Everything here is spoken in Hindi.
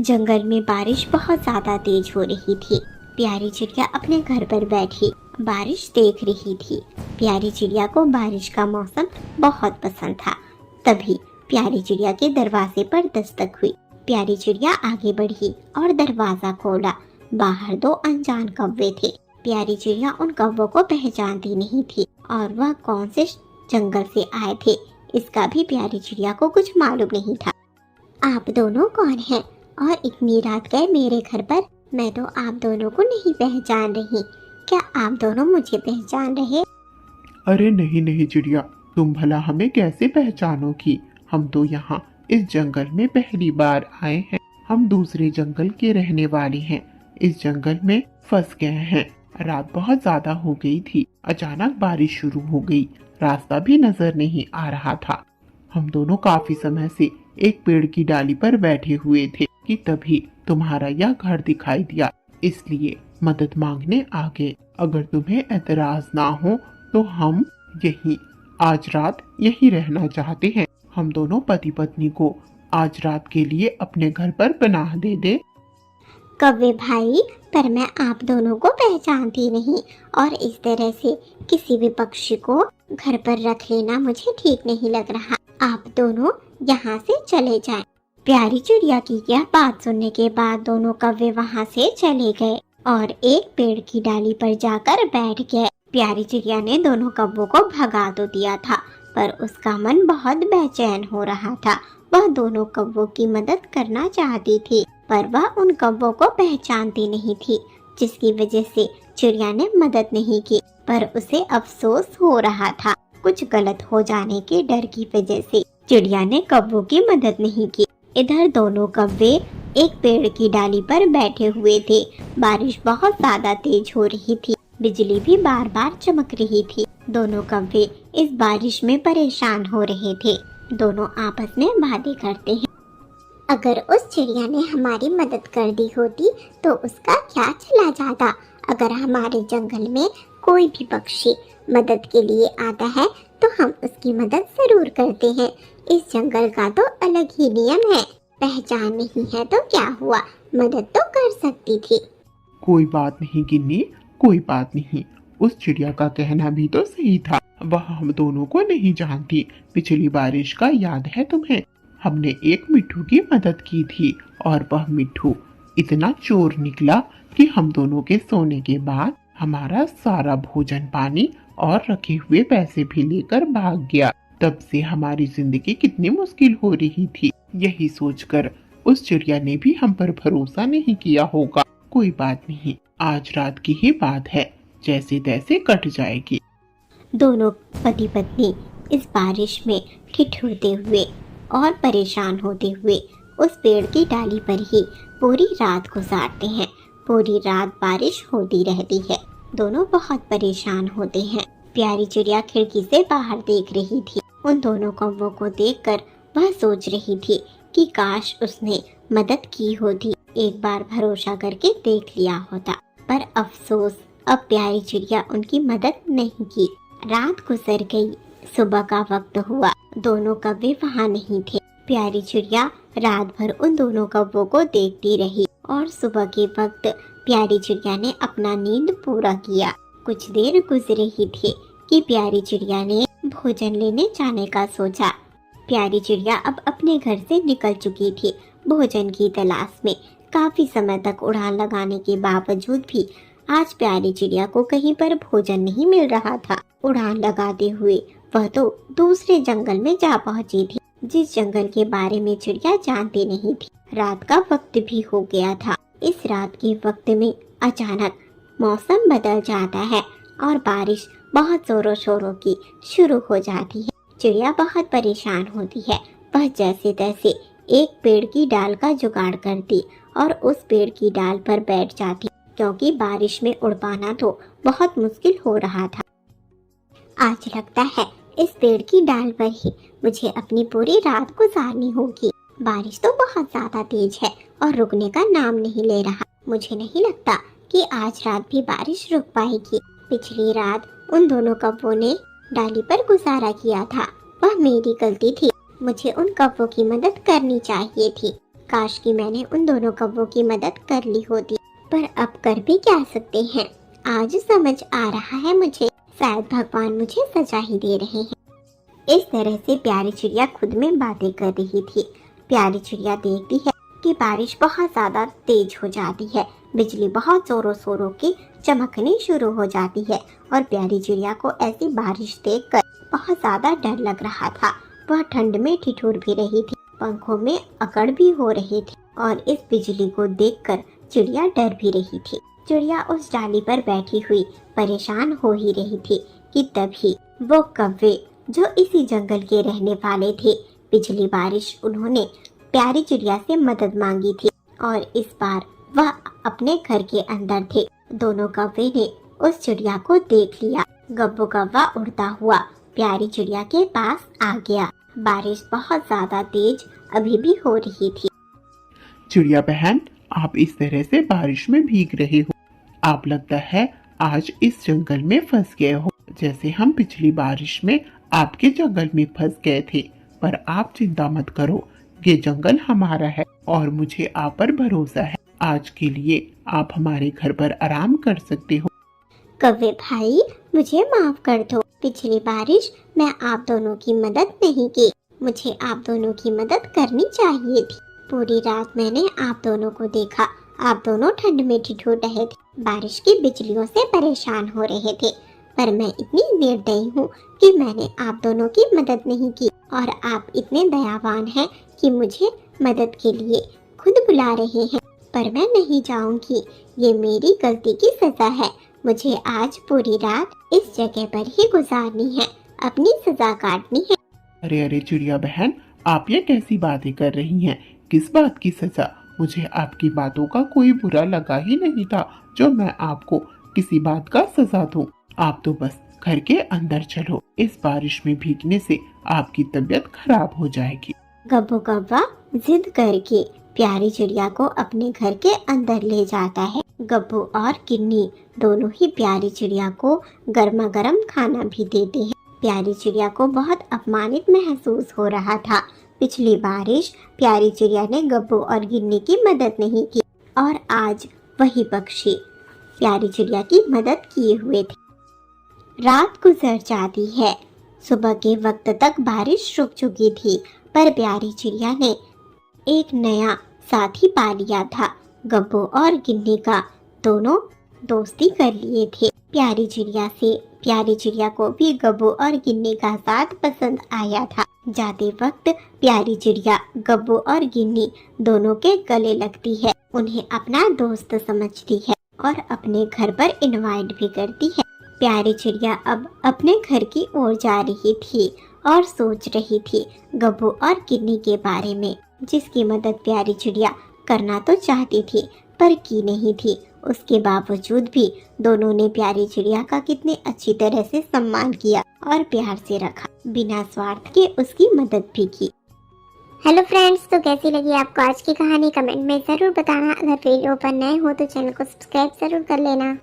जंगल में बारिश बहुत ज्यादा तेज हो रही थी। प्यारी चिड़िया अपने घर पर बैठी बारिश देख रही थी। प्यारी चिड़िया को बारिश का मौसम बहुत पसंद था। तभी प्यारी चिड़िया के दरवाजे पर दस्तक हुई। प्यारी चिड़िया आगे बढ़ी और दरवाजा खोला। बाहर दो अनजान कौवे थे। प्यारी चिड़िया उन कौवों को पहचानती नहीं थी और वह कौन से जंगल से आए थे इसका भी प्यारी चिड़िया को कुछ मालूम नहीं था। आप दोनों कौन हैं और इतनी रात गए मेरे घर पर? मैं तो आप दोनों को नहीं पहचान रही। क्या आप दोनों मुझे पहचान रहे? अरे नहीं नहीं चिड़िया, तुम भला हमें कैसे पहचानोगी? हम तो यहाँ इस जंगल में पहली बार आए हैं। हम दूसरे जंगल के रहने वाले हैं। इस जंगल में फंस गए हैं। रात बहुत ज्यादा हो गई थी। अचानक बारिश शुरू हो गई। रास्ता भी नजर नहीं आ रहा था। हम दोनों काफी समय से एक पेड़ की डाली पर बैठे हुए थे कि तभी तुम्हारा यह घर दिखाई दिया, इसलिए मदद मांगने आ गए। अगर तुम्हें ऐतराज ना हो तो हम आज रात यहीं रहना चाहते हैं। हम दोनों पति पत्नी को आज रात के लिए अपने घर पर पनाह दे दे। कौवे भाई, पर मैं आप दोनों को पहचानती नहीं और इस तरह से किसी भी पक्षी को घर पर रख लेना मुझे ठीक नहीं लग रहा। आप दोनों यहाँ से चले जाएं। प्यारी चिड़िया की यह बात सुनने के बाद दोनों कौवे वहाँ से चले गए और एक पेड़ की डाली पर जाकर बैठ गए। प्यारी चिड़िया ने दोनों कौवों को भगा तो दिया था, पर उसका मन बहुत बेचैन हो रहा था। वह दोनों कौवों की मदद करना चाहती थी, पर वह उन कौवों को पहचानती नहीं थी, जिसकी वजह से चिड़िया ने मदद नहीं की। पर उसे अफसोस हो रहा था। कुछ गलत हो जाने के डर की वजह से चिड़िया ने कौवों की मदद नहीं की। इधर दोनों कौवे एक पेड़ की डाली पर बैठे हुए थे। बारिश बहुत ज्यादा तेज हो रही थी। बिजली भी बार बार चमक रही थी। दोनों कौवे इस बारिश में परेशान हो रहे थे। दोनों आपस में बातें करते हैं। अगर उस चिड़िया ने हमारी मदद कर दी होती तो उसका क्या चला जाता। अगर हमारे जंगल में कोई भी पक्षी मदद के लिए आता है तो हम उसकी मदद जरूर करते हैं। इस जंगल का तो अलग ही नियम है। पहचान नहीं है तो क्या हुआ, मदद तो कर सकती थी। कोई बात नहीं गिन्नी, कोई बात नहीं। उस चिड़िया का कहना भी तो सही था। वह हम दोनों को नहीं जानती। पिछली बारिश का याद है तुम्हें? हमने एक मिट्ठू की मदद की थी और वह मिट्ठू इतना चोर निकला कि हम दोनों के सोने के बाद हमारा सारा भोजन पानी और रखे हुए पैसे भी लेकर भाग गया। तब से हमारी जिंदगी कितनी मुश्किल हो रही थी। यही सोचकर उस चिड़िया ने भी हम पर भरोसा नहीं किया होगा। कोई बात नहीं, आज रात की ही बात है, जैसे तैसे कट जाएगी। दोनों पति पत्नी इस बारिश में ठिठुरते हुए और परेशान होते हुए उस पेड़ की डाली पर ही पूरी रात गुजारते हैं। पूरी रात बारिश होती रहती है। दोनों बहुत परेशान होते हैं। प्यारी चिड़िया खिड़की से बाहर देख रही थी। उन दोनों कौवों को देखकर वह सोच रही थी कि काश उसने मदद की होती, एक बार भरोसा करके देख लिया होता। पर अफसोस, अब प्यारी चिड़िया उनकी मदद नहीं की। रात गुजर गई। सुबह का वक्त हुआ। दोनों कौवे वहाँ नहीं थे। प्यारी चिड़िया रात भर उन दोनों कौवों को देखती रही और सुबह के वक्त प्यारी चिड़िया ने अपना नींद पूरा किया। कुछ देर गुजरी ही थी कि प्यारी चिड़िया ने भोजन लेने जाने का सोचा। प्यारी चिड़िया अब अपने घर से निकल चुकी थी भोजन की तलाश में। काफी समय तक उड़ान लगाने के बावजूद भी आज प्यारी चिड़िया को कहीं पर भोजन नहीं मिल रहा था। उड़ान लगाते हुए वह तो दूसरे जंगल में जा पहुंची थी, जिस जंगल के बारे में चिड़िया जानती नहीं थी। रात का वक्त भी हो गया था। इस रात के वक्त में अचानक मौसम बदल जाता है और बारिश बहुत जोरों शोरों की शुरू हो जाती है। चिड़िया बहुत परेशान होती है। वह जैसे तैसे एक पेड़ की डाल का जुगाड़ करती और उस पेड़ की डाल पर बैठ जाती, क्योंकि बारिश में उड़ पाना तो बहुत मुश्किल हो रहा था। आज लगता है इस पेड़ की डाल पर ही मुझे अपनी पूरी रात गुजारनी होगी। बारिश तो बहुत ज्यादा तेज है और रुकने का नाम नहीं ले रहा। मुझे नहीं लगता कि आज रात भी बारिश रुक पाएगी। पिछली रात उन दोनों कौवों ने डाली पर गुजारा किया था, वह मेरी गलती थी। मुझे उन कौवों की मदद करनी चाहिए थी। काश कि मैंने उन दोनों कौवों की मदद कर ली होती, पर अब कर भी क्या सकते हैं। आज समझ आ रहा है मुझे, शायद भगवान मुझे सजा ही दे रहे हैं। इस तरह से प्यारी चिड़िया खुद में बातें कर रही थी। प्यारी चिड़िया देखती है कि बारिश बहुत ज्यादा तेज हो जाती है, बिजली बहुत जोरों शोरों की चमकनी शुरू हो जाती है और प्यारी चिड़िया को ऐसी बारिश देखकर बहुत ज्यादा डर लग रहा था। वह ठंड में ठिठुर भी रही थी, पंखों में अकड़ भी हो रही थी और इस बिजली को देखकर चिड़िया डर भी रही थी। चिड़िया उस डाली पर बैठी हुई परेशान हो ही रही थी कि तभी वो कौवे जो इसी जंगल के रहने वाले थे, पिछली बारिश उन्होंने प्यारी चिड़िया से मदद मांगी थी और इस बार वह अपने घर के अंदर थे। दोनों कौवे ने उस चिड़िया को देख लिया। गब्बू कौवा उड़ता हुआ प्यारी चिड़िया के पास आ गया। बारिश बहुत ज्यादा तेज अभी भी हो रही थी। चिड़िया बहन, आप इस तरह से बारिश में भीग रहे हो, आप लगता है आज इस जंगल में फंस गए हो, जैसे हम पिछली बारिश में आपके जंगल में फंस गए थे। पर आप चिंता मत करो, ये जंगल हमारा है और मुझे आप पर भरोसा है। आज के लिए आप हमारे घर पर आराम कर सकते हो। कौवे भाई, मुझे माफ कर दो। पिछली बारिश मैं आप दोनों की मदद नहीं की, मुझे आप दोनों की मदद करनी चाहिए थी। पूरी रात मैंने आप दोनों को देखा, आप दोनों ठंड में ठिठुर रहे थे, बारिश की बिजलियों से परेशान हो रहे थे, पर मैं इतनी निर्दयी हूँ कि मैंने आप दोनों की मदद नहीं की और आप इतने दयावान हैं कि मुझे मदद के लिए खुद बुला रहे हैं। पर मैं नहीं जाऊंगी, ये मेरी गलती की सजा है। मुझे आज पूरी रात इस जगह पर ही गुजारनी है, अपनी सजा काटनी है। अरे अरे चिड़िया बहन, आप ये कैसी बातें कर रही हैं? किस बात की सजा? मुझे आपकी बातों का कोई बुरा लगा ही नहीं था जो मैं आपको किसी बात का सजा दूं। आप तो बस घर के अंदर चलो, इस बारिश में भीगने से आपकी तबीयत खराब हो जाएगी। गब्बू कौवा जिद करके प्यारी चिड़िया को अपने घर के अंदर ले जाता है। गब्बू और गिन्नी दोनों ही प्यारी चिड़िया को गर्मा गर्म खाना भी देते हैं। प्यारी चिड़िया को बहुत अपमानित महसूस हो रहा था। पिछली बारिश प्यारी चिड़िया ने गब्बू और गिन्नी की मदद नहीं की और आज वही पक्षी प्यारी चिड़िया की मदद किए हुए थे। रात गुजर जाती है। सुबह के वक्त तक बारिश रुक चुकी थी, पर प्यारी चिड़िया ने एक नया साथी पा लिया था। गब्बू और गिन्नी का दोनों दोस्ती कर लिए थे। प्यारी चिड़िया को भी गब्बू और गिन्नी का साथ पसंद आया था। जाते वक्त प्यारी चिड़िया गब्बू और गिन्नी दोनों के गले लगती है, उन्हें अपना दोस्त समझती है और अपने घर पर इनवाइट भी करती है। प्यारी चिड़िया अब अपने घर की ओर जा रही थी और सोच रही थी गब्बू और गिन्नी के बारे में, जिसकी मदद प्यारी चिड़िया करना तो चाहती थी पर की नहीं थी। उसके बावजूद भी दोनों ने प्यारी चिड़िया का कितने अच्छी तरह से सम्मान किया और प्यार से रखा, बिना स्वार्थ के उसकी मदद भी की। हेलो फ्रेंड्स, तो कैसी लगी आपको आज की कहानी? कमेंट में जरूर बताना। अगर वीडियो पर नए हो तो चैनल को सब्सक्राइब जरूर कर लेना।